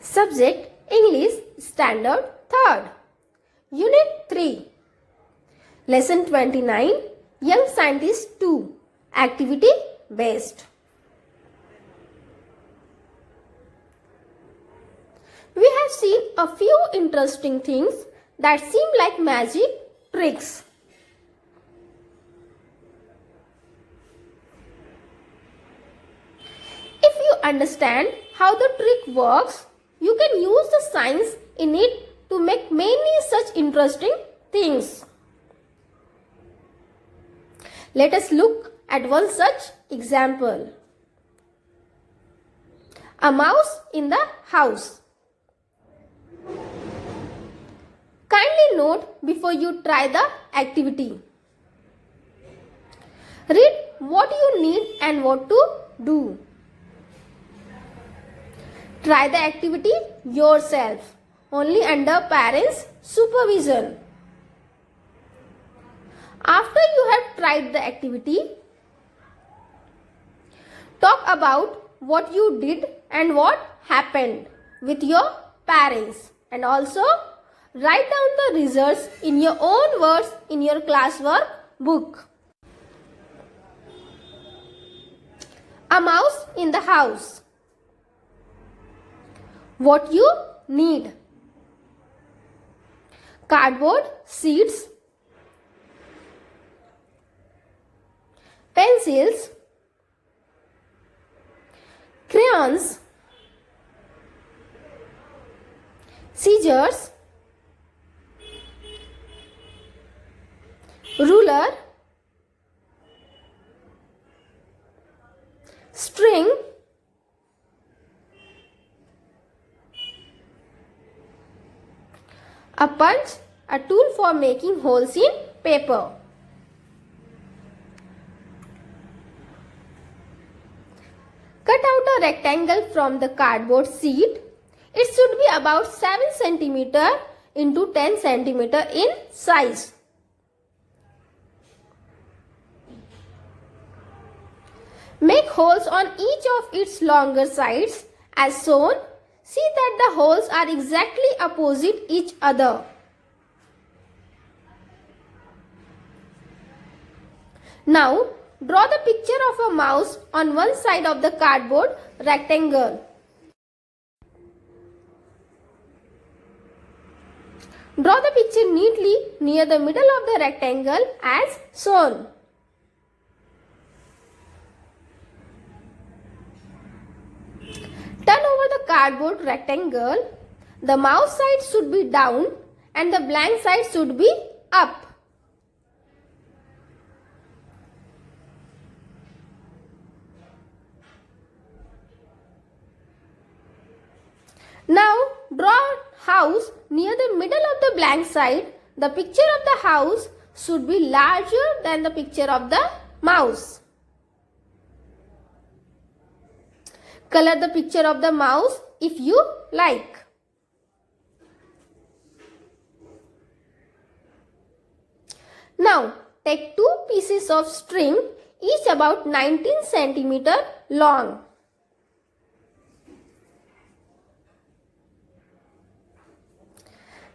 Subject English Standard 3rd. Unit 3. Lesson 29. Young Scientist 2. Activity based. We have seen a few interesting things that seem like magic tricks. If you understand how the trick works, you can use the science in it to make many such interesting things. Let us look at one such example. A mouse in the house. Kindly note before you try the activity. Read what you need and what to do. Try the activity yourself, only under parents' supervision. After you have tried the activity, talk about what you did and what happened with your parents, and also write down the results in your own words in your classwork book. A mouse in the house. What you need: cardboard sheets, pencils, crayons, scissors, ruler, string, a punch, a tool for making holes in paper. Cut out a rectangle from the cardboard sheet. It should be about 7 cm into 10 cm in size. Make holes on each of its longer sides as shown. See that the holes are exactly opposite each other. Now, draw the picture of a mouse on one side of the cardboard rectangle. Draw the picture neatly near the middle of the rectangle as shown. Turn over the cardboard rectangle. The mouse side should be down and the blank side should be up. Now draw a house near the middle of the blank side. The picture of the house should be larger than the picture of the mouse. Color the picture of the mouse if you like. Now take two pieces of string, each about 19 cm long.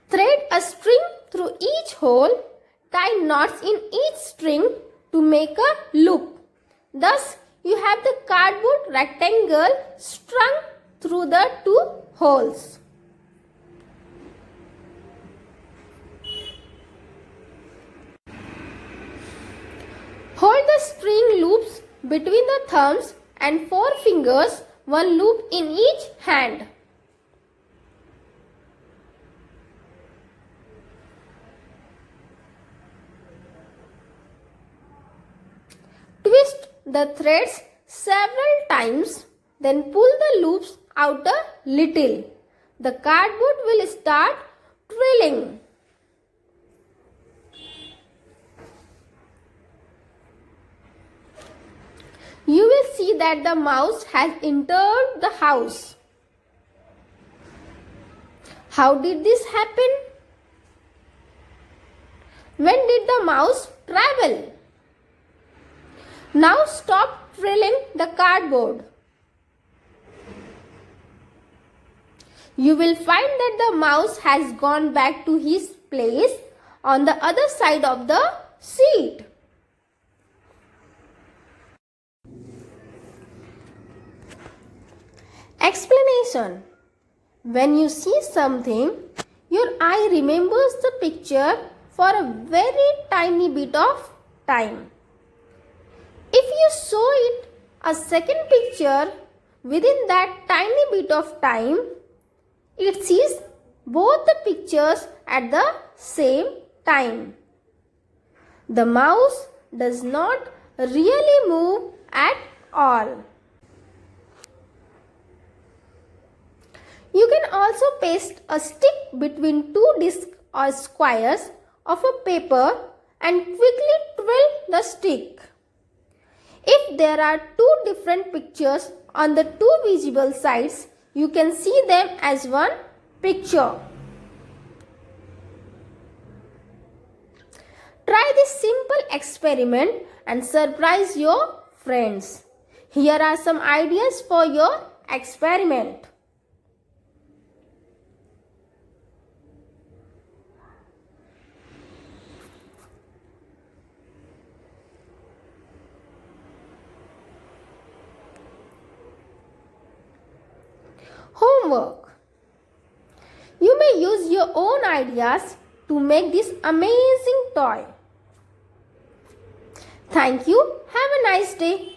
Thread a string through each hole. Tie knots in each string to make a loop. Thus, you have the cardboard rectangle strung through the two holes. Hold the string loops between the thumbs and forefingers, one loop in each hand. Twist the threads several times, then pull the loops out a little. The cardboard will start twirling. You will see that the mouse has entered the house. How did this happen? When did the mouse travel? Now stop twirling the cardboard. You will find that the mouse has gone back to his place on the other side of the seat. Explanation. When you see something, your eye remembers the picture for a very tiny bit of time. If you show it a second picture within that tiny bit of time, it sees both the pictures at the same time. The mouse does not really move at all. You can also paste a stick between two discs or squares of a paper and quickly twirl the stick. If there are two different pictures on the two visible sides, you can see them as one picture. Try this simple experiment and surprise your friends. Here are some ideas for your experiment. Homework. You may use your own ideas to make this amazing toy. Thank you. Have a nice day.